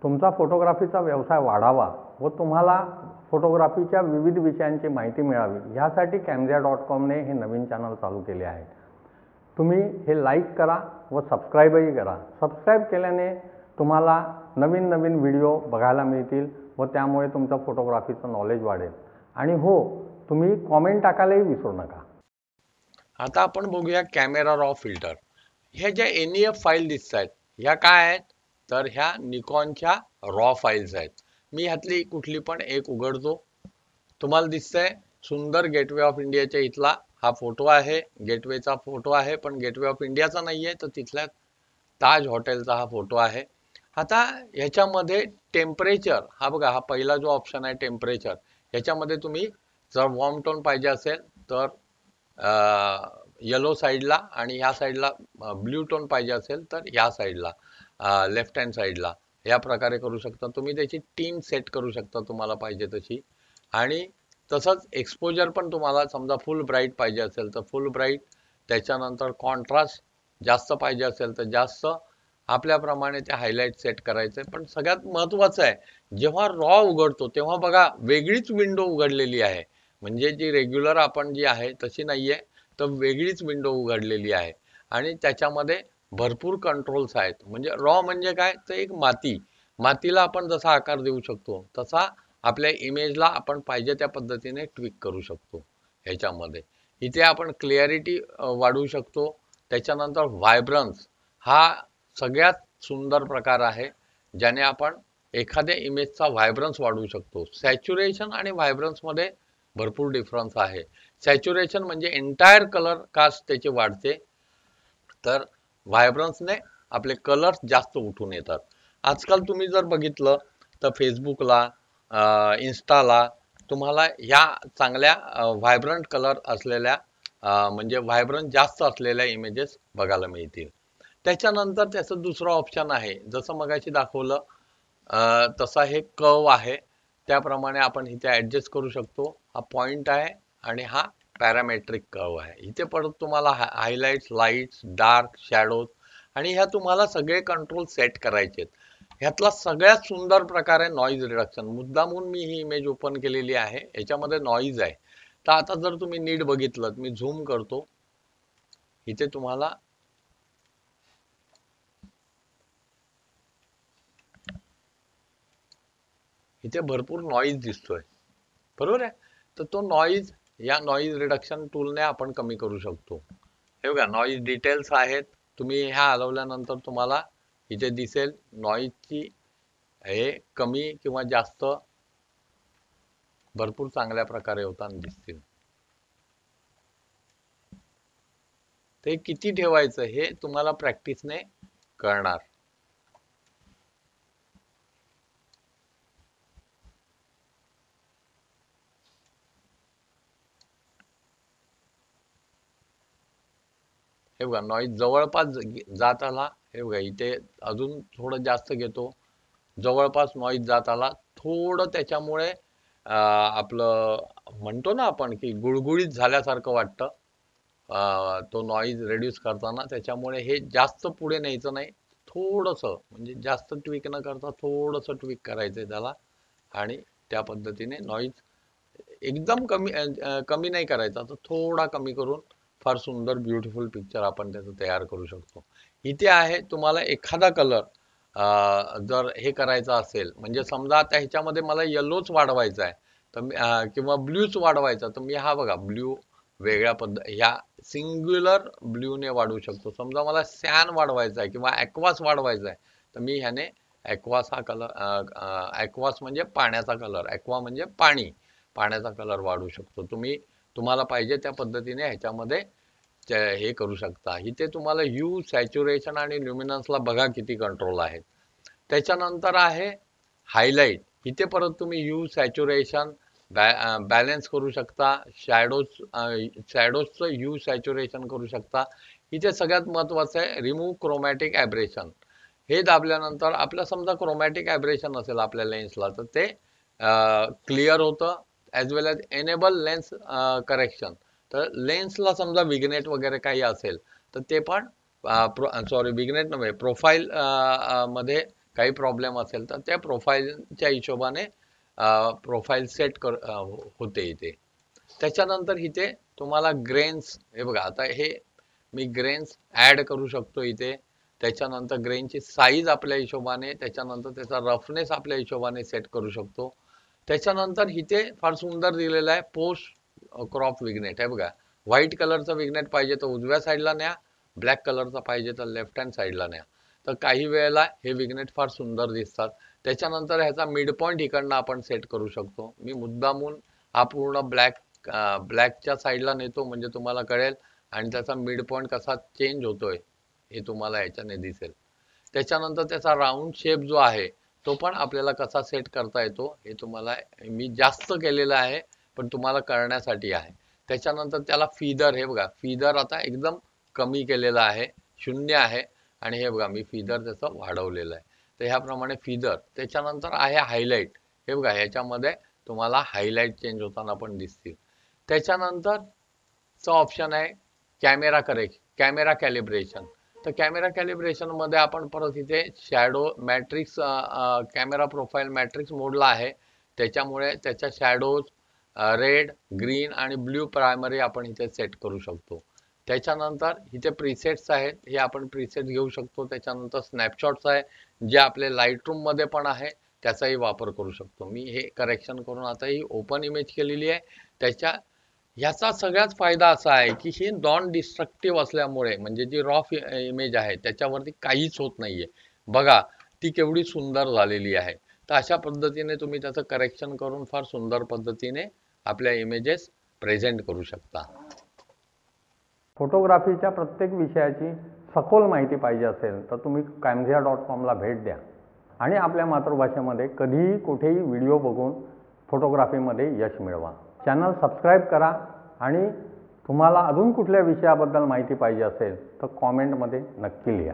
तुमचा फोटोग्राफीचा व्यवसाय वाढावा व तुम्हाला फोटोग्राफीच्या विविध विषयांची माहिती मिळावी यासाठी camzia.com ने हे नवीन चॅनल चालू केले आहे। तुम्ही हे लाईक करा व सबस्क्राईबही करा। सबस्क्राईब केल्याने तुम्हाला नवीन नवीन व्हिडिओ बघायला मिळतील व त्यामुळे तुमचं फोटोग्राफीचं नॉलेज वाढेल। आणि हो, तुम्ही कमेंट टाकायलाही विसरू नका। आता आपण बघूया कॅमेरा रॉ फिल्टर। ह्या ज्या NEF फाईल दिसत आहेत ह्या काय आहेत तर ह्या निकॉनच्या रॉ फाईल्स आहेत। मी ह्यातली कुठली पण एक उघडतो। तुम्हाला दिसतंय सुंदर गेटवे ऑफ इंडियाच्या इथला हा फोटो आहे। गेटवेचा फोटो आहे पण गेटवे ऑफ इंडियाचा नाहीये, तर तिथल्या ताज हॉटेलचा हा फोटो आहे। आता ह्याच्यामध्ये टेम्परेचर हा बघा, हा पहिला जो ऑप्शन आहे टेम्परेचर, ह्याच्यामध्ये तुम्ही जर वॉर्म टोन पाहिजे असेल तर येलो साईडला आणि ह्या साईडला ब्ल्यू टोन पाहिजे असेल तर ह्या साईडला लेफ्ट हँड साईडला या प्रकारे करू शकता। तुम्ही त्याची टीन सेट करू शकता तुम्हाला पाहिजे तशी। आणि तसंच एक्सपोजर पण तुम्हाला समजा फुल ब्राईट पाहिजे असेल तर फुल ब्राईट, त्याच्यानंतर कॉन्ट्रास्ट जास्त पाहिजे असेल तर जास्त, आपल्याप्रमाणे ते हायलाइट सेट करायचे। पण सगळ्यात महत्त्वाचं आहे, जेव्हा रॉ उघडतो तेव्हा बघा वेगळीच विंडो उघडलेली आहे, म्हणजे जी रेग्युलर आपण जी आहे तशी नाहीये, तर वेगळीच विंडो उघडलेली आहे। आणि त्याच्यामध्ये भरपूर कंट्रोल्स आहेत। म्हणजे रॉ म्हणजे काय तर एक मातीला आपण जसा आकार देऊ शकतो तसा आपल्या इमेजला आपण पाहिजे त्या पद्धतीने ट्विक करू शकतो। ह्याच्यामध्ये इथे आपण क्लिअरिटी वाढवू शकतो। त्याच्यानंतर व्हायब्रन्स हा सगळ्यात सुंदर प्रकार आहे, ज्याने आपण एखाद्या इमेजचा व्हायब्रन्स वाढवू शकतो। सॅच्युरेशन आणि व्हायब्रन्स मध्ये भरपूर डिफरन्स आहे। सॅच्युरेशन म्हणजे एंटायर कलर कास्ट त्याची वाढते, तर व्हायब्रन्सने आपले कलर्स जास्त उठून येतात। आजकाल तुम्ही जर बघितलं तर फेसबुकला, इन्स्टाला तुम्हाला ह्या चांगल्या व्हायब्रंट कलर असलेल्या म्हणजे व्हायब्रंट जास्त असलेल्या इमेजेस बघायला मिळतील। त्याच्यानंतर त्याचं दुसरं ऑप्शन आहे, जसं मगाशी दाखवलं तसा हे कर्व आहे, त्याप्रमाणे आपण इथे ॲडजस्ट करू शकतो। हा पॉइंट आहे आणि हा पॅरामेट्रिक कर्व आहे। इथे परत तुम्हाला हायलाइट्स, लाईट्स, डार्क, शॅडोज आणि ह्या तुम्हाला सगळे कंट्रोल सेट करायचे आहेत। ह्यातला सगळ्यात सुंदर प्रकार आहे नॉईज रिडक्शन। मुद्दामून मी ही इमेज ओपन केलेली आहे, याच्यामध्ये नॉईज आहे। तर आता जर तुम्ही नीट बघितलं, मी झूम करतो, इथे तुम्हाला इथे भरपूर नॉईज दिसतोय, बरोबर आहे। तर तो नॉईज या नॉईज रिडक्शन टूलने आपण कमी करू शकतो। हे बघा नॉईज डिटेल्स आहेत, तुम्ही ह्या हलवल्यानंतर तुम्हाला इथे दिसेल नॉईजची हे कमी किंवा जास्त भरपूर चांगल्या प्रकारे होताना दिसतील। ते किती ठेवायचं हे तुम्हाला प्रॅक्टिसने कळणार। हे बघा नॉईज जवळपास जात आला, हे बघा इथे अजून थोडं जास्त घेतो, जवळपास नॉईज जात आला थोडं। त्याच्यामुळे आपलं म्हणतो ना आपण की गुळगुळीत झाल्यासारखं वाटतं तो नॉईज रेड्यूस करताना। त्याच्यामुळे हे जास्त पुढे न्यायचं नाही, थोडंसं म्हणजे जास्त ट्विक न करता थोडंसं ट्विक करायचंय त्याला, आणि त्या पद्धतीने नॉईज एकदम कमी नाही करायचा, तर थोडा कमी करून फार सुंदर ब्युटिफुल पिक्चर आपण त्याचं तयार करू शकतो। इथे आहे तुम्हाला एखादा कलर जर हे करायचं असेल, म्हणजे समजा आता ह्याच्यामध्ये मला येलोच वाढवायचा आहे तर किंवा ब्ल्यूच वाढवायचा, तर मी हा बघा ब्ल्यू वेगळ्या ह्या सिंग्युलर ब्ल्यूने वाढवू शकतो। समजा मला सॅन वाढवायचा आहे किंवा ॲक्वास वाढवायचा आहे, तर मी ह्याने ॲक्वास हा कलर, ॲक्वास म्हणजे पाण्याचा कलर, ॲक्वा म्हणजे पाण्याचा कलर वाढवू शकतो। तुम्हाला पाहिजे त्या पद्धतीने ह्याच्यामध्ये हे करू शकता। इथे तुम्हाला ह्यू, सॅच्युरेशन आणि ल्युमिनन्सला बघा किती कंट्रोल आहेत। त्याच्यानंतर आहे हायलाइट, इथे परत तुम्ही ह्यू, सॅच्युरेशन बॅलन्स करू शकता, शॅडोजचं ह्यू सॅच्युरेशन करू शकता। इथे सगळ्यात महत्त्वाचं आहे रिमूव्ह क्रोमॅटिक ॲब्रेशन। हे दाबल्यानंतर आपलं समजा क्रोमॅटिक ॲब्रेशन असेल आपल्या लेन्सला, तर ते क्लिअर होतं, ॲज वेल ॲज एनेबल लेन्स करेक्शन। तर लेन्सला समजा विग्नेट वगैरे काही असेल तर ते पण विग्नेट नव्हे, प्रोफाईल मध्ये काही प्रॉब्लेम असेल तर त्या प्रोफाईलच्या हिशोबाने प्रोफाईल सेट होते इथे. त्याच्यानंतर इथे तुम्हाला ग्रेन्स, हे बघा आता हे मी ग्रेन्स ऍड करू शकतो इथे. त्याच्यानंतर ग्रेनची साईज आपल्या हिशोबाने, त्याच्यानंतर त्याचा रफनेस आपल्या हिशोबाने सेट करू शकतो. त्याच्यानंतर इथे फार सुंदर दिलेलं आहे पोस्ट क्रॉप विग्नेट. हे बघा, व्हाईट कलरचा विग्नेट पाहिजे तर उजव्या साईडला न्या, ब्लॅक कलरचा पाहिजे तर लेफ्ट हँड साईडला न्या. तर काही वेळेला हे विग्नेट फार सुंदर दिसतात. त्याच्यानंतर ह्याचा मिड पॉईंट इकडनं आपण सेट करू शकतो. मी मुद्दामून हा पूर्ण ब्लॅकच्या साईडला नेतो म्हणजे तुम्हाला कळेल, आणि त्याचा मिड पॉईंट कसा चेंज होतोय हे तुम्हाला याच्याने दिसेल. त्याच्यानंतर त्याचा राऊंड शेप जो आहे तो पण आपल्याला कसा सेट करता येतो हे तुम्हाला मी जास्त केलेलं आहे, पण तुम्हाला करण्यासाठी आहे. त्याच्यानंतर त्याला फिदर, हे बघा फिदर आता एकदम कमी केलेला आहे, 0 आहे, आणि हे बघा मी फिदर त्याचं वाढवलेलं आहे. तर ह्याप्रमाणे फिदर. त्याच्यानंतर आहे हायलाइट. हे बघा ह्याच्यामध्ये तुम्हाला हायलाइट चेंज होताना पण दिसतील. त्याच्यानंतर ऑप्शन आहे कॅमेरा कॅलिब्रेशन. तर कॅमेरा कॅलिब्रेशन मध्ये आपण परत इथे shadow matrix, camera profile matrix मोडला आहे, त्याच्यामुळे त्याच्या शॅडोज रेड, ग्रीन आणि ब्ल्यू प्रायमरी आपण इथे सेट करू शकतो. त्याच्यानंतर इथे प्रीसेट्स आहेत, हे आपण प्रीसेट घेऊ शकतो. त्याच्यानंतर स्नॅपशॉट्स आहे जे आपले लाईटरूम मध्ये पण आहे, त्याचाही वापर करू शकतो. मी हे करेक्शन करून आता ही ओपन इमेज केलेली आहे. ह्याचा सगळ्यात फायदा असा आहे की ही नॉन डिस्ट्रक्टिव्ह असल्यामुळे, म्हणजे जी रॉ इमेज आहे त्याच्यावरती काहीच होत नाहीये. बघा ती केवढी सुंदर झालेली आहे. तर अशा पद्धतीने तुम्ही त्याचं करेक्शन करून फार सुंदर पद्धतीने आपल्या इमेजेस प्रेझेंट करू शकता. फोटोग्राफीच्या प्रत्येक विषयाची सखोल माहिती पाहिजे असेल तर तुम्ही camzia.com ला भेट द्या आणि आपल्या मातृभाषेमध्ये कधीही कुठेही व्हिडिओ बघून फोटोग्राफीमध्ये यश मिळवा. चॅनल सबस्क्राईब करा आणि तुम्हाला अजून कुठल्या विषयाबद्दल माहिती पाहिजे असेल तर कॉमेंटमध्ये नक्की लिहा.